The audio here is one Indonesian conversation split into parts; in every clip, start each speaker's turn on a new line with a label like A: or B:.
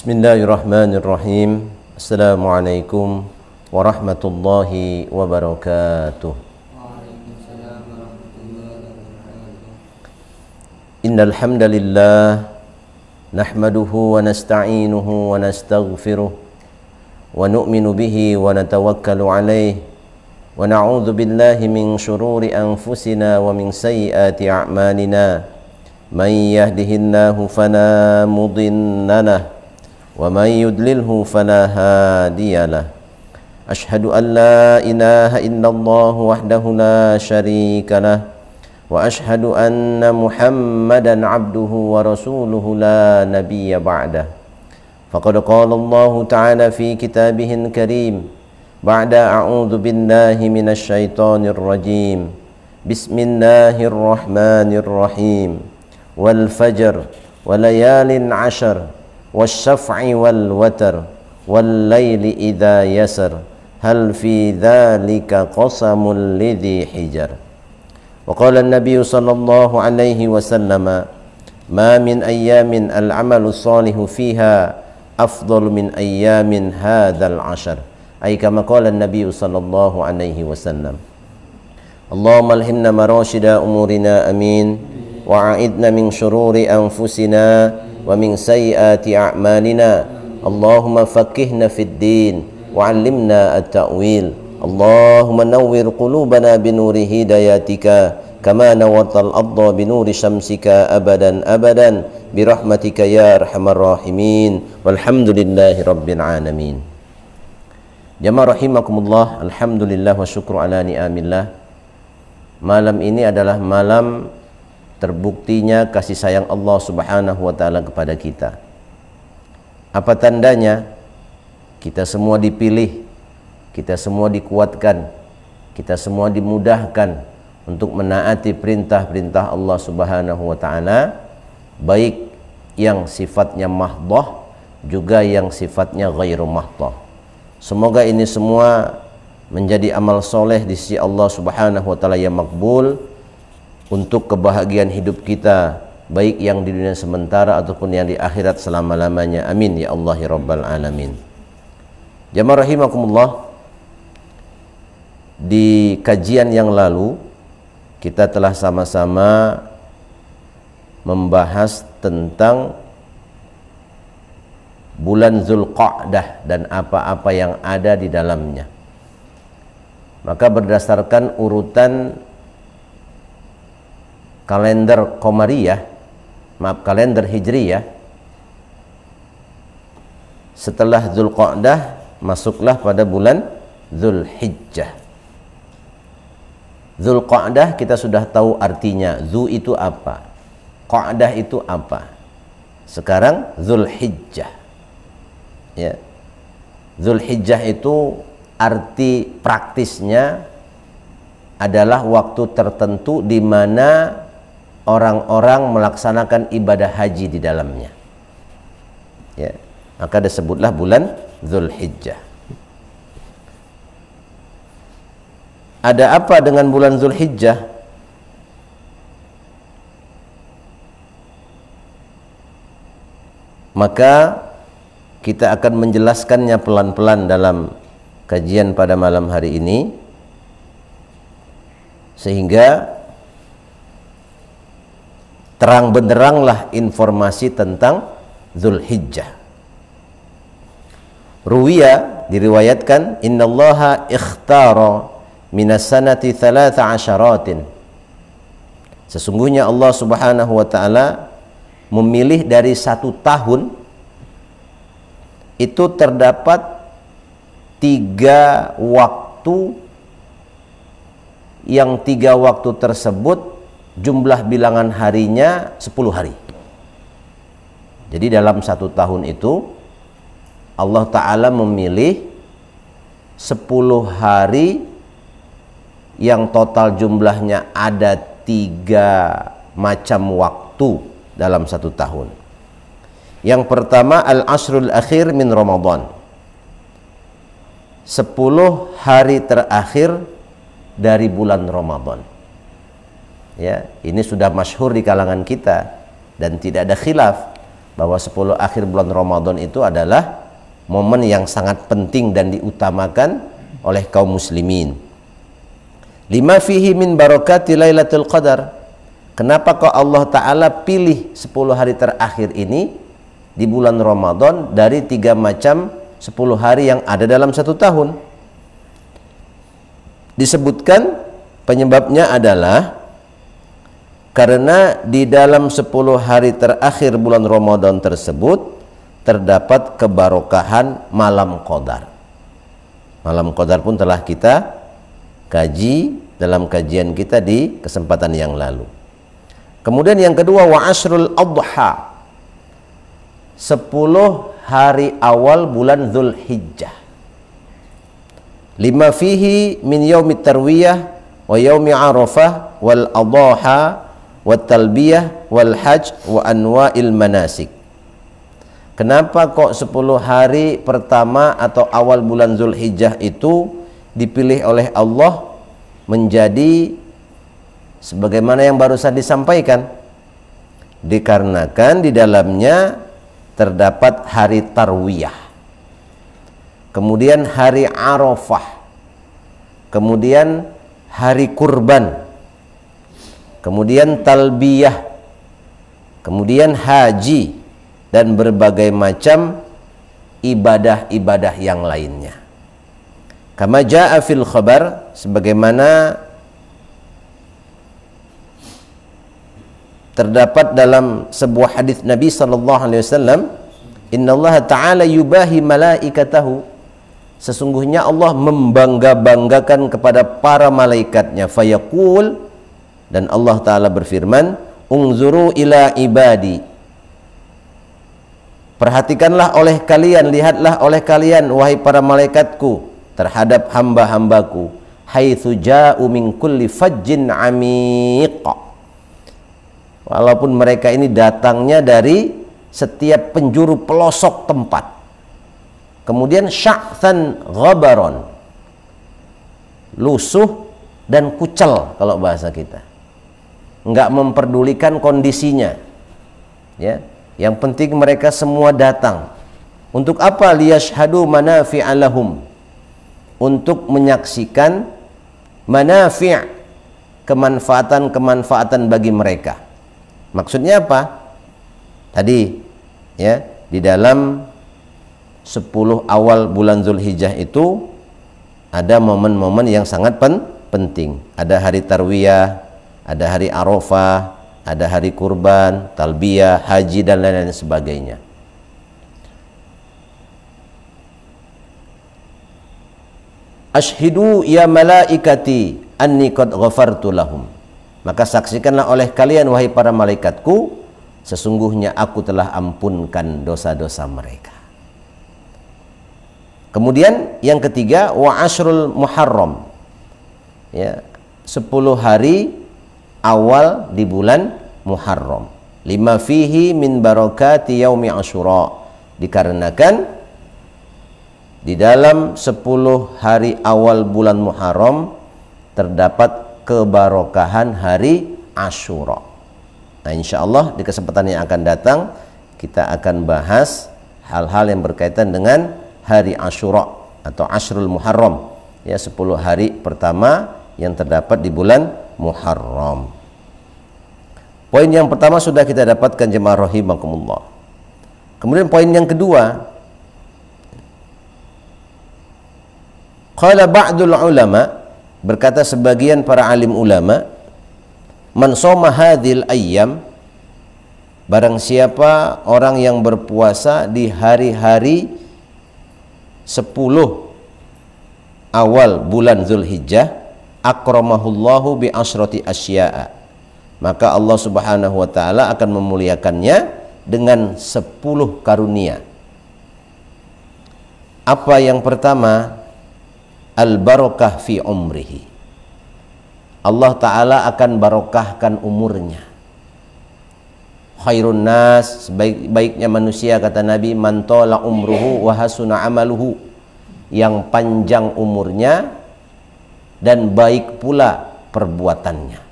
A: Bismillahirrahmanirrahim. Assalamualaikum warahmatullahi wabarakatuh. Innal hamdalillah nahmaduhu wa nasta'inuhu wa nastaghfiruh wa nu'minu bihi wa natawakkalu alayhi wa na'udzu billahi min shururi anfusina wa min sayyiati a'malina. Man yahdihillahu fala mudilla lahu وَمَنْ يُضْلِلْهُ فَلَا هَادِيَ لَهُ أَشْهَدُ أَنْ لَا إِلَهَ إِلَّا اللَّهُ وَحْدَهُ لَا شَرِيكَ لَهُ وَأَشْهَدُ أَنَّ مُحَمَّدًا عَبْدُهُ وَرَسُولُهُ لَا نَبِيَّ بَعْدَهُ فَقَدْ قَالَ اللَّهُ تَعَالَى فِي كِتَابِهِ الْكَرِيمِ بَعْدَ أَعُوذُ بِاللَّهِ مِنَ الشَّيْطَانِ الرَّجِيمِ بِسْمِ اللَّهِ الرَّحْمَنِ الرَّحِيمِ وَالْفَجْرِ وَلَيَالٍ عَشْرٍ والشفع والوتر والليل إذا يسر هل في ذلك قسم لذي حجر وقال النبي صلى الله عليه وسلم ما من أيام العمل الصالح فيها أفضل من أيام هذا العشر أي كما قال النبي صلى الله عليه وسلم اللهم ألهمنا مراشد أمورنا أمين وأعذنا من شرور أنفسنا ومن سيئات أعمالنا اللهم فقهنا في الدين وعلمنا التأويل اللهم نور قلوبنا بنور هدايتك كما نورت الأرض بنور شمسك أبدا أبدا برحمتك يا أرحم الراحمين والحمد لله رب العالمين. Jamaah rahimakumullah, alhamdulillah wa syukru ala ni'amillah. Malam ini adalah malam terbuktinya kasih sayang Allah subhanahu wa ta'ala kepada kita. Apa tandanya? Kita semua dipilih, kita semua dikuatkan, kita semua dimudahkan untuk menaati perintah-perintah Allah subhanahu wa ta'ala, baik yang sifatnya mahdhah juga yang sifatnya ghairu mahdhah. Semoga ini semua menjadi amal soleh di sisi Allah subhanahu wa ta'ala yang makbul untuk kebahagiaan hidup kita, baik yang di dunia sementara ataupun yang di akhirat selama-lamanya. Amin ya Allah ya Rabbal Alamin. Jamaah rahimakumullah, di kajian yang lalu kita telah sama-sama membahas tentang bulan Zulqa'dah dan apa-apa yang ada di dalamnya. Maka berdasarkan urutan kalender Qamariyah, kalender Hijriyah, setelah Zulqa'dah masuklah pada bulan Zulhijjah. Zulqa'dah kita sudah tahu artinya. Zu itu apa? Qa'dah itu apa? Sekarang Zulhijjah. Ya. Zulhijjah itu arti praktisnya adalah waktu tertentu di mana orang-orang melaksanakan ibadah haji di dalamnya. Ya, maka disebutlah bulan Zulhijjah. Ada apa dengan bulan Zulhijjah? Maka kita akan menjelaskannya pelan-pelan dalam kajian pada malam hari ini, sehingga terang benderanglah informasi tentang Zulhijjah. Ruwiya, diriwayatkan, innallaha ikhtara minas sanati 13. Sesungguhnya Allah subhanahu wa ta'ala memilih dari satu tahun itu terdapat 3 waktu, yang 3 waktu tersebut jumlah bilangan harinya 10 hari. Jadi dalam satu tahun itu Allah Ta'ala memilih 10 hari yang total jumlahnya ada 3 macam waktu dalam satu tahun. Yang pertama al-ashrul akhir min Ramadan, 10 hari terakhir dari bulan Ramadan. Ya, ini sudah masyhur di kalangan kita dan tidak ada khilaf bahwa 10 akhir bulan Ramadan itu adalah momen yang sangat penting dan diutamakan oleh kaum muslimin. Lima fihi min barakati Lailatul Qadar. Kenapa kok Allah Ta'ala pilih 10 hari terakhir ini di bulan Ramadan dari 3 macam 10 hari yang ada dalam satu tahun? Disebutkan penyebabnya adalah karena di dalam 10 hari terakhir bulan Ramadan tersebut terdapat kebarokahan malam Qadar. Malam Qadar pun telah kita kaji dalam kajian kita di kesempatan yang lalu. Kemudian yang kedua, wa ashrul adha, 10 hari awal bulan Dzulhijjah. Lima fihi min yaumit tarwiyah wa yaumi arafah wal adha wat talbiyah wal hajj wa anwa'il manasik. Kenapa kok 10 hari pertama atau awal bulan Dzulhijjah itu dipilih oleh Allah menjadi sebagaimana yang barusan disampaikan? Dikarenakan di dalamnya terdapat hari tarwiyah, kemudian hari arafah, kemudian hari kurban, kemudian talbiyah, kemudian haji, dan berbagai macam ibadah-ibadah yang lainnya. Kama jaa fil khabar, sebagaimana terdapat dalam sebuah hadis Nabi sallallahu alaihi wasallam, innallaha ta'ala yubahi malaikatahu, sesungguhnya Allah membangga-banggakan kepada para malaikatnya, fayaqul, dan Allah Ta'ala berfirman, unzuru ila ibadi, perhatikanlah oleh kalian, lihatlah oleh kalian wahai para malaikatku terhadap hamba-hambaku, haitsu ja'u min kulli fajjin amiq, walaupun mereka ini datangnya dari setiap penjuru pelosok tempat. Kemudian sya'than ghabaron, lusuh dan kucel kalau bahasa kita, enggak memperdulikan kondisinya, ya. Yang penting mereka semua datang. Untuk apa? Liyashhadu manafi'a lahum, untuk menyaksikan manafi', kemanfaatan-kemanfaatan bagi mereka. Maksudnya apa? Tadi ya, di dalam 10 awal bulan Dzulhijjah itu ada momen-momen yang sangat penting. Ada hari tarwiyah, ada hari arafah, ada hari kurban, talbiyah, haji, dan lain-lain sebagainya. Ashhidu ya malaikati anni qad ghafartu lahum, maka saksikanlah oleh kalian wahai para malaikatku, sesungguhnya aku telah ampunkan dosa-dosa mereka. Kemudian yang ketiga, wa ashrul muharram, ya, 10 hari awal di bulan Muharram. Lima fihi min barakati yaumi Asyura, dikarenakan di dalam 10 hari awal bulan Muharram terdapat kebarokahan hari Asyura. Nah, insyaallah di kesempatan yang akan datang kita akan bahas hal-hal yang berkaitan dengan hari Asyura atau Ashrul Muharram, ya, 10 hari pertama yang terdapat di bulan Muharram. Poin yang pertama sudah kita dapatkan, jemaah rahimakumullah. Kemudian poin yang kedua, qala ba'dul ulama, berkata sebagian para alim ulama, man shoma hadhil ayyam, barang siapa orang yang berpuasa di hari-hari 10 awal bulan Dzulhijjah, akramahullahu bi asyrati asya'a, maka Allah Subhanahu wa taala akan memuliakannya dengan 10 karunia. Apa yang pertama? Al barakah fi umrihi, Allah taala akan barokahkan umurnya. Khairun nas, sebaik-baiknya manusia, kata Nabi, man tala umruhu wa hasuna amaluhu, yang panjang umurnya dan baik pula perbuatannya.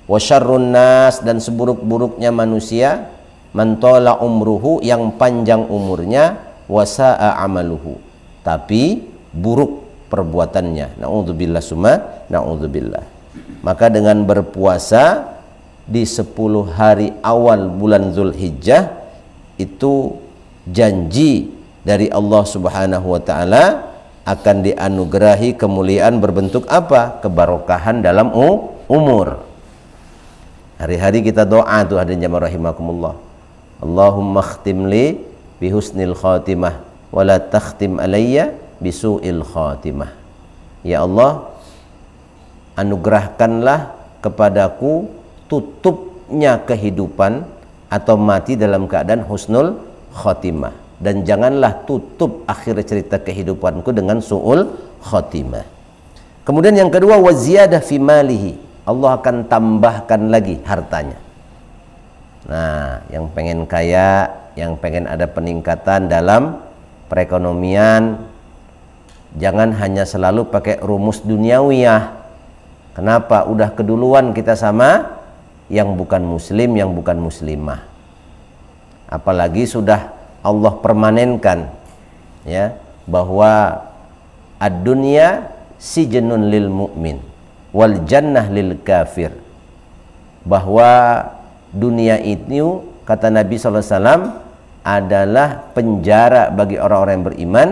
A: Wa syarrun nas, dan seburuk-buruknya manusia, man tala umruhu, yang panjang umurnya, wasa'a amaluhu, tapi buruk perbuatannya. Na'udzubillah summa na'udzubillah. Maka dengan berpuasa di 10 hari awal bulan Zulhijjah itu janji dari Allah Subhanahu wa taala akan dianugerahi kemuliaan berbentuk apa? Kebarokahan dalam umur. Hari-hari kita doa tuh, hadirin jamaah rahimakumullah. Allahumma khtim li bihusnil khatimah wa la takhtim alayya bisu'il khatimah. Ya Allah, anugerahkanlah kepadaku tutupnya kehidupan atau mati dalam keadaan husnul khatimah, dan janganlah tutup akhir cerita kehidupanku dengan su'ul khatimah. Kemudian yang kedua, wa ziyadah fi malihi, Allah akan tambahkan lagi hartanya. Nah, yang pengen kaya, yang pengen ada peningkatan dalam perekonomian, jangan hanya selalu pakai rumus duniawiyah. Kenapa? Udah keduluan kita sama yang bukan muslim, yang bukan muslimah. Apalagi sudah Allah permanenkan ya, bahwa ad-dunya sijnun lil mu'min wal jannah lil kafir. Bahwa dunia itu, kata Nabi SAW, adalah penjara bagi orang-orang yang beriman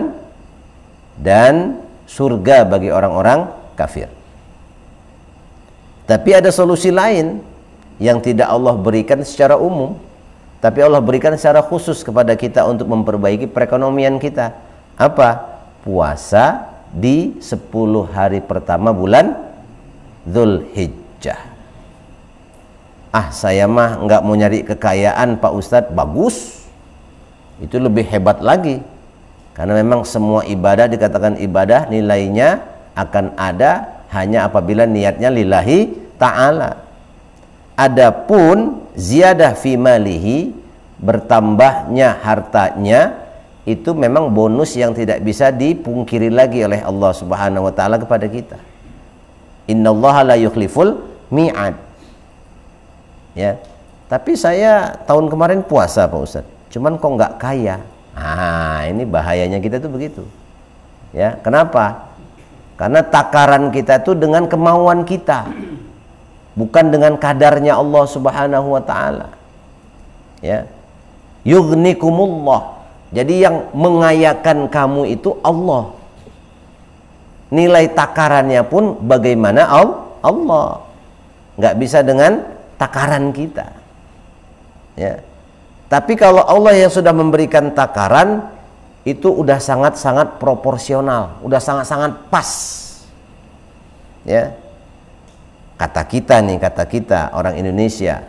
A: dan surga bagi orang-orang kafir. Tapi ada solusi lain yang tidak Allah berikan secara umum, tapi Allah berikan secara khusus kepada kita untuk memperbaiki perekonomian kita. Apa? Puasa di 10 hari pertama bulan Dzulhijjah. Ah, saya mah nggak mau nyari kekayaan Pak Ustadz. Bagus, itu lebih hebat lagi, karena memang semua ibadah dikatakan ibadah, nilainya akan ada hanya apabila niatnya lillahi ta'ala. Adapun ziyadah fi malihi, bertambahnya hartanya, itu memang bonus yang tidak bisa dipungkiri lagi oleh Allah Subhanahu wa taala kepada kita. Innallaha la yukhliful mi'ad. Ya. Tapi saya tahun kemarin puasa Pak Ustaz, cuman kok nggak kaya. Ah, ini bahayanya kita tuh begitu. Ya, kenapa? Karena takaran kita tuh dengan kemauan kita, bukan dengan kadarnya Allah Subhanahu wa taala. Ya. Yughnikumullah. Jadi yang mengayakan kamu itu Allah. Nilai takarannya pun bagaimana Allah. Nggak bisa dengan takaran kita. Ya. Tapi kalau Allah yang sudah memberikan takaran, itu udah sangat-sangat proporsional, udah sangat-sangat pas. Ya. Kata kita orang Indonesia,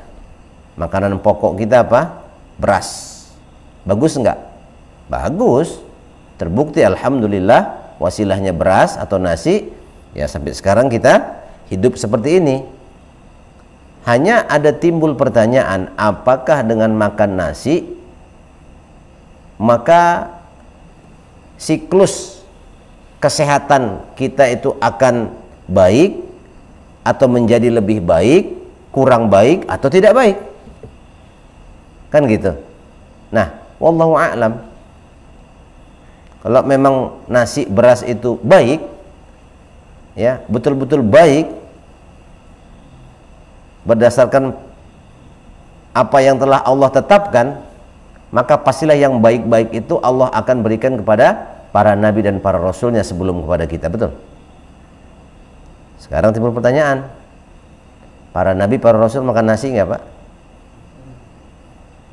A: makanan pokok kita apa? Beras. Bagus enggak? Bagus. Terbukti alhamdulillah wasilahnya beras atau nasi, ya sampai sekarang kita hidup seperti ini. Hanya ada timbul pertanyaan, apakah dengan makan nasi maka siklus kesehatan kita itu akan baik atau menjadi lebih baik, kurang baik, atau tidak baik? Kan gitu. Nah, wallahu a'lam. Kalau memang nasi beras itu baik, ya betul-betul baik, berdasarkan apa yang telah Allah tetapkan, maka pastilah yang baik-baik itu Allah akan berikan kepada para nabi dan para rasulnya sebelum kepada kita. Betul? Sekarang timbul pertanyaan, para nabi, para rasul makan nasi enggak Pak?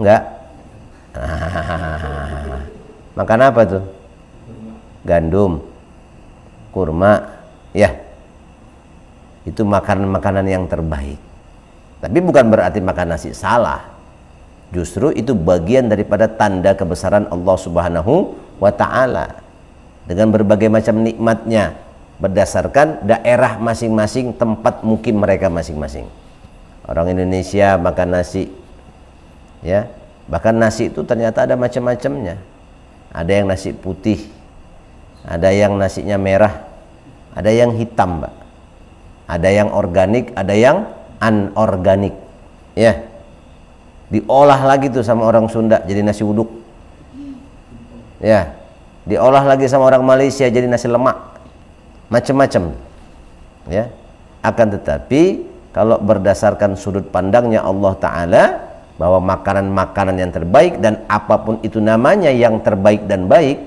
A: Enggak? Makan apa tuh? Gandum, kurma, ya. Itu makanan-makanan yang terbaik. Tapi bukan berarti makan nasi salah. Justru itu bagian daripada tanda kebesaran Allah Subhanahu wa ta'ala, dengan berbagai macam nikmatnya, berdasarkan daerah masing-masing, tempat mukim mereka masing-masing. Orang Indonesia makan nasi, ya, bahkan nasi itu ternyata ada macam-macamnya. Ada yang nasi putih, ada yang nasinya merah, ada yang hitam, Mbak. Ada yang organik, ada yang anorganik, ya. diolah lagi tuh sama orang Sunda jadi nasi uduk, ya, diolah lagi sama orang Malaysia jadi nasi lemak, macam-macam, ya. Akan tetapi kalau berdasarkan sudut pandangnya Allah Ta'ala bahwa makanan-makanan yang terbaik dan apapun itu namanya yang terbaik dan baik,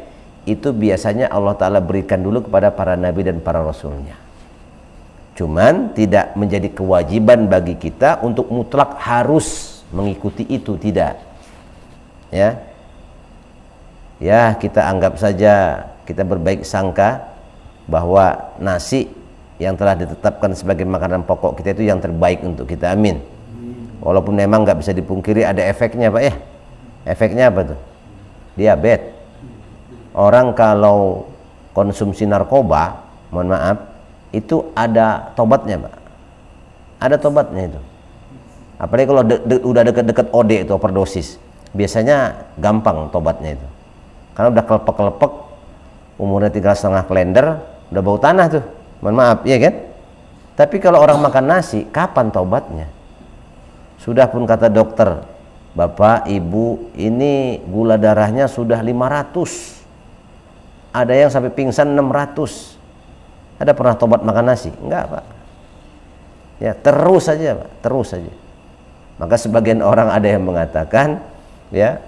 A: itu biasanya Allah Ta'ala berikan dulu kepada para nabi dan para rasulnya. Cuman tidak menjadi kewajiban bagi kita untuk mutlak harus mengikuti itu, tidak, ya. Ya, kita anggap saja, kita berbaik sangka bahwa nasi yang telah ditetapkan sebagai makanan pokok kita itu yang terbaik untuk kita, amin. Walaupun memang nggak bisa dipungkiri ada efeknya, Pak, ya. Efeknya apa tuh? Diabetes. Orang kalau konsumsi narkoba, mohon maaf, itu ada tobatnya, Pak. Ada tobatnya itu. Apalagi kalau udah deket-deket OD itu, overdosis, biasanya gampang tobatnya itu. Karena udah kelepek-kelepek, umurnya 3,5 kalender, udah bau tanah tuh. Mohon maaf, ya kan? Tapi kalau orang makan nasi, kapan tobatnya? Sudah pun kata dokter, Bapak, Ibu, ini gula darahnya sudah 500. Ada yang sampai pingsan 600. Ada pernah tobat makan nasi? Enggak, Pak. Ya, terus saja, Pak, terus saja. Maka sebagian orang ada yang mengatakan, ya,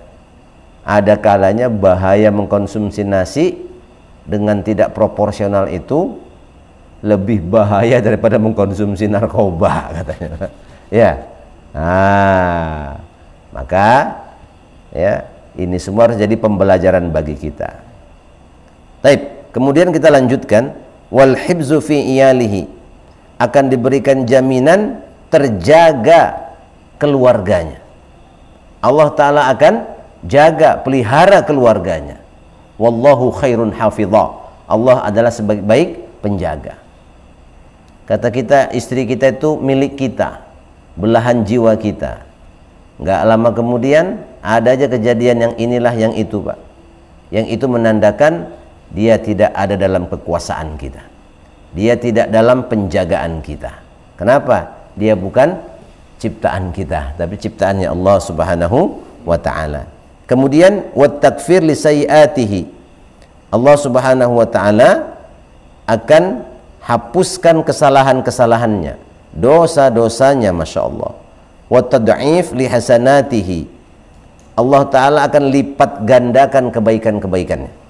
A: ada kalanya bahaya mengkonsumsi nasi dengan tidak proporsional itu lebih bahaya daripada mengkonsumsi narkoba, katanya. Ya, maka ya ini semua harus jadi pembelajaran bagi kita. Baik, kemudian kita lanjutkan, wal hibzu fi iyalihi, akan diberikan jaminan terjaga keluarganya. Allah Ta'ala akan jaga, pelihara keluarganya. Wallahu khairun hafidha, Allah adalah sebaik-baik penjaga. Kata kita, istri kita itu milik kita, belahan jiwa kita. Nggak lama kemudian ada aja kejadian yang inilah yang itu, Pak. Yang itu menandakan dia tidak ada dalam kekuasaan kita, dia tidak dalam penjagaan kita. Kenapa? Dia bukan ciptaan kita, tapi ciptaannya Allah Subhanahu wa ta'ala. Kemudian wat takfir li sayiatihi, Allah Subhanahu wa ta'ala akan hapuskan kesalahan-kesalahannya, dosa-dosanya, Masya Allah. Wat tad'if li hasanatihi, Allah Ta'ala akan lipat gandakan kebaikan-kebaikannya.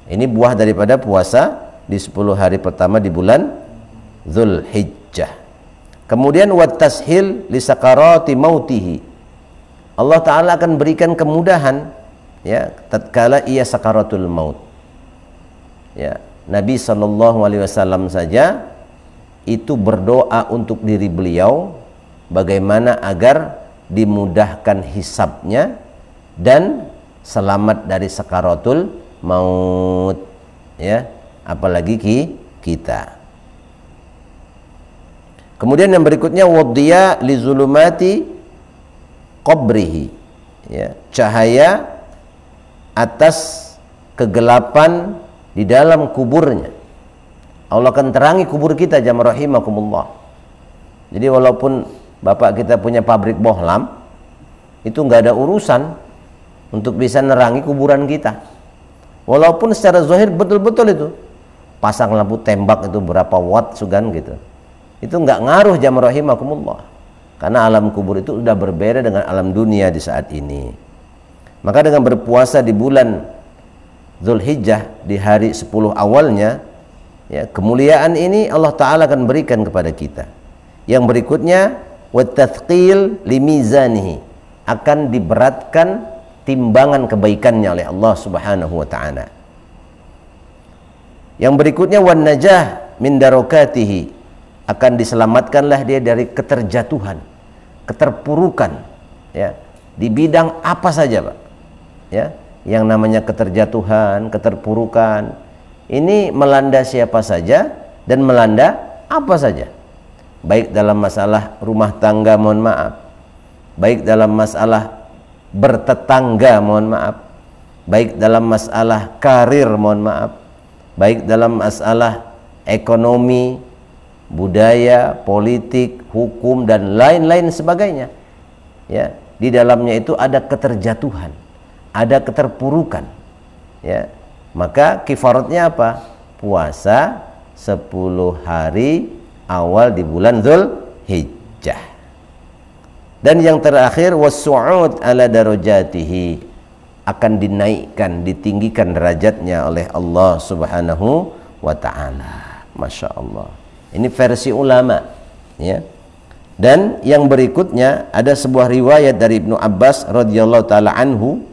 A: Ini buah daripada puasa di 10 hari pertama di bulan Dzulhijjah. Kemudian wat tashil li sakarati mautihi, Allah Ta'ala akan berikan kemudahan, ya, tatkala ia sakaratul maut. Ya, Nabi SAW saja itu berdoa untuk diri beliau bagaimana agar dimudahkan hisabnya dan selamat dari sakaratul maut, ya, apalagi kita. Kemudian yang berikutnya wadhiya li zulumati qabrihi, ya, cahaya atas kegelapan di dalam kuburnya. Allah akan terangi kubur kita, jamaah rahimakumullah. Jadi walaupun bapak kita punya pabrik bohlam, itu nggak ada urusan untuk bisa nerangi kuburan kita. Walaupun secara zahir betul-betul itu pasang lampu tembak itu berapa watt sugan gitu, itu nggak ngaruh, jamaah rahimakumullah, karena alam kubur itu sudah berbeda dengan alam dunia di saat ini. Maka dengan berpuasa di bulan Dzulhijjah di hari 10 awalnya, ya, kemuliaan ini Allah Ta'ala akan berikan kepada kita. Yang berikutnya wat tathqil li mizanihi, akan diberatkan timbangan kebaikannya oleh Allah Subhanahu wa ta'ala. Yang berikutnya wan najah min darokatihi, akan diselamatkanlah dia dari keterjatuhan, keterpurukan, ya, di bidang apa saja, Pak. Ya, yang namanya keterjatuhan, keterpurukan ini melanda siapa saja dan melanda apa saja. Baik dalam masalah rumah tangga, mohon maaf, baik dalam masalah bertetangga, mohon maaf, baik dalam masalah karir, mohon maaf, baik dalam masalah ekonomi, budaya, politik, hukum, dan lain-lain sebagainya. ya, di dalamnya itu ada keterjatuhan, ada keterpurukan, ya, maka kifaratnya apa? Puasa 10 hari awal di bulan Dzulhijjah. Dan yang terakhir was-su'ud ala darajatihi, akan dinaikkan, ditinggikan derajatnya oleh Allah Subhanahu wa ta'ala. Masya Allah. Ini versi ulama, ya. Dan yang berikutnya ada sebuah riwayat dari Ibnu Abbas radhiyallahu taala anhu,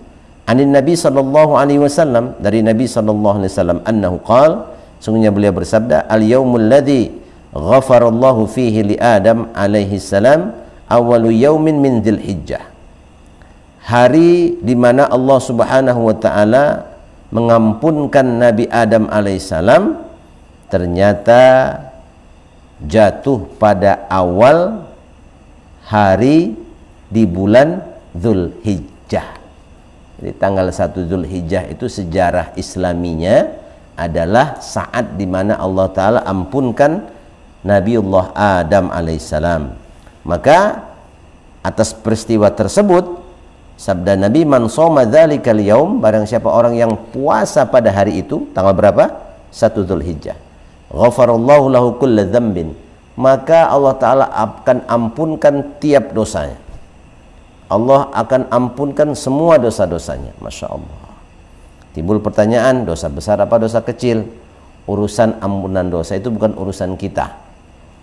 A: anin Nabi sallallahu alaihi wasallam, dari Nabi sallallahu alaihi wasallam, annahu qala, sungguhnya beliau bersabda, al yaumul ladzi ghafarallahu fihi li Adam alaihi salam awalu yaumin min Dzulhijjah. Hari di mana Allah Subhanahu wa taala mengampunkan Nabi Adam alaihissalam ternyata jatuh pada awal hari di bulan Dzulhijjah. Jadi tanggal 1 Dzulhijjah itu sejarah islaminya adalah saat di mana Allah taala ampunkan Nabiullah Adam alaihissalam. Maka atas peristiwa tersebut sabda Nabi, man shoma dzalikal yaum, barang siapa orang yang puasa pada hari itu, tanggal berapa? 1 Dzulhijjah, ghafarallahu lahu kulla dzambin, maka Allah taala akan ampunkan tiap dosanya. Allah akan ampunkan semua dosa-dosanya. Masya Allah. Timbul pertanyaan, dosa besar apa dosa kecil? Urusan ampunan dosa itu bukan urusan kita.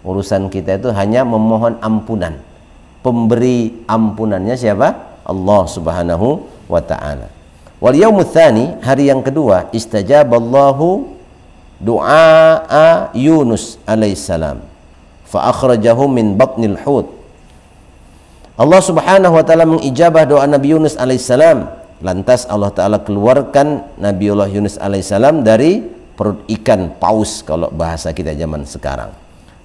A: Urusan kita itu hanya memohon ampunan. Pemberi ampunannya siapa? Allah Subhanahu wa ta'ala. Wal yaumut tsani, hari yang kedua, istajaballahu du'a Yunus alaihissalam fa akhrajahu min batnil hut. Allah Subhanahu wa ta'ala mengijabah doa Nabi Yunus alaihissalam, lantas Allah taala keluarkan Nabiullah Yunus alaihissalam dari perut ikan paus kalau bahasa kita zaman sekarang.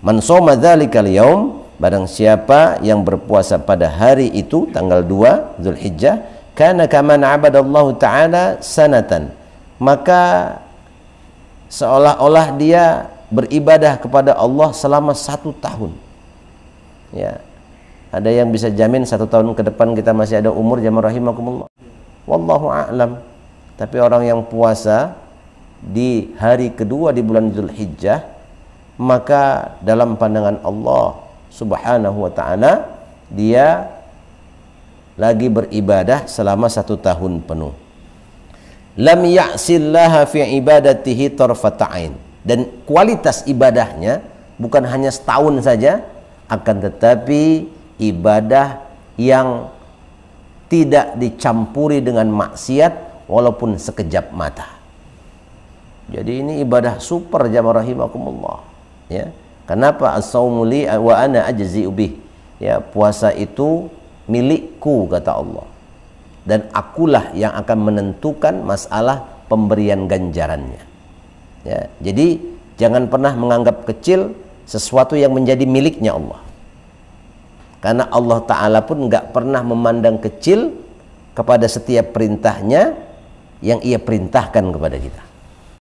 A: Man shoma dzalikal yaum, barang siapa yang berpuasa pada hari itu tanggal 2 Dzulhijjah, kana kaman abadallahu taala sanatan, maka seolah-olah dia beribadah kepada Allah selama 1 tahun. Ya. Ada yang bisa jamin 1 tahun ke depan kita masih ada umur, jamaah rahimakumullah? Wallahu a'lam. Tapi orang yang puasa di hari kedua di bulan Dzulhijjah, maka dalam pandangan Allah Subhanahu wa ta'ala dia lagi beribadah selama 1 tahun penuh. Lam ya'sillaha fi ibadatihi tarfata'ain, dan kualitas ibadahnya bukan hanya setahun saja, akan tetapi ibadah yang tidak dicampuri dengan maksiat walaupun sekejap mata. Jadi ini ibadah super, jamaah rahimakumullah, ya. Kenapa? As-saumu li wa ana ajzi'u bih. Ya, puasa itu milikku kata Allah, dan akulah yang akan menentukan masalah pemberian ganjarannya. Ya, jadi jangan pernah menganggap kecil sesuatu yang menjadi miliknya Allah, karena Allah Ta'ala pun nggak pernah memandang kecil kepada setiap perintahnya yang ia perintahkan kepada kita.